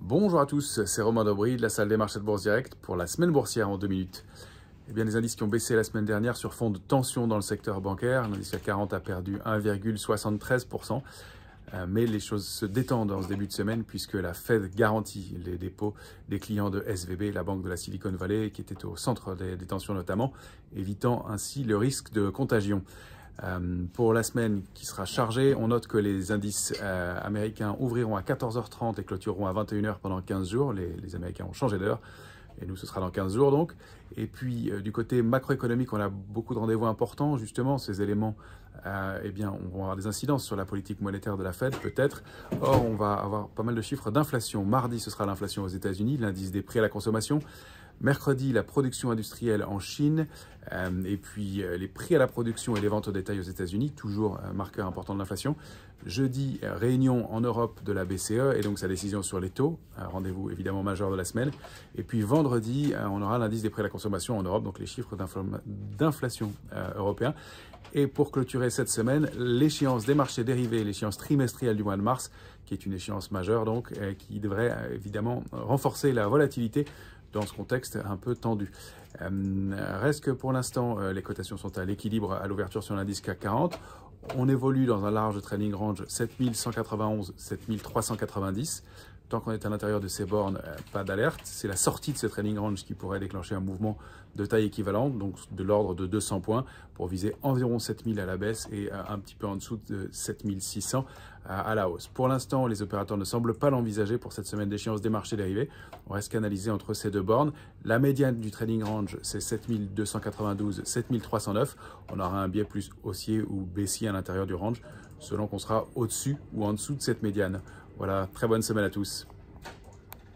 Bonjour à tous, c'est Romain Dobry de la salle des marchés de Bourse Direct pour la semaine boursière en 2 minutes. Eh bien, les indices qui ont baissé la semaine dernière sur fond de tension dans le secteur bancaire. L'indice CAC 40 a perdu 1,73%, mais les choses se détendent dans ce début de semaine puisque la Fed garantit les dépôts des clients de SVB, la banque de la Silicon Valley, qui était au centre des tensions notamment, évitant ainsi le risque de contagion. Pour la semaine qui sera chargée, on note que les indices américains ouvriront à 14h30 et clôtureront à 21h pendant 15 jours. Les Américains ont changé d'heure et nous, ce sera dans 15 jours donc. Et puis, du côté macroéconomique, on a beaucoup de rendez-vous importants. Justement, ces éléments eh bien, vont avoir des incidences sur la politique monétaire de la Fed, peut-être. Or, on va avoir pas mal de chiffres d'inflation. Mardi, ce sera l'inflation aux États-Unis, l'indice des prix à la consommation. Mercredi, la production industrielle en Chine, et puis les prix à la production et les ventes au détail aux États-Unis, toujours marqueur important de l'inflation. Jeudi, réunion en Europe de la BCE et donc sa décision sur les taux, rendez-vous évidemment majeur de la semaine. Et puis vendredi, on aura l'indice des prix à la consommation en Europe, donc les chiffres d'inflation européens. Et pour clôturer cette semaine, l'échéance des marchés dérivés, l'échéance trimestrielle du mois de mars, qui est une échéance majeure donc, qui devrait évidemment renforcer la volatilité dans ce contexte un peu tendu. Reste que pour l'instant, les cotations sont à l'équilibre à l'ouverture sur l'indice CAC 40. On évolue dans un large trading range 7191, 7390. Tant qu'on est à l'intérieur de ces bornes, pas d'alerte. C'est la sortie de ce trading range qui pourrait déclencher un mouvement de taille équivalente, donc de l'ordre de 200 points, pour viser environ 7000 à la baisse et un petit peu en dessous de 7600 à la hausse. Pour l'instant, les opérateurs ne semblent pas l'envisager pour cette semaine d'échéance des marchés dérivés. On reste canalisé entre ces deux bornes. La médiane du trading range, c'est 7292, 7309. On aura un biais plus haussier ou baissier à l'intérieur du range, selon qu'on sera au-dessus ou en dessous de cette médiane. Voilà, très bonne semaine à tous.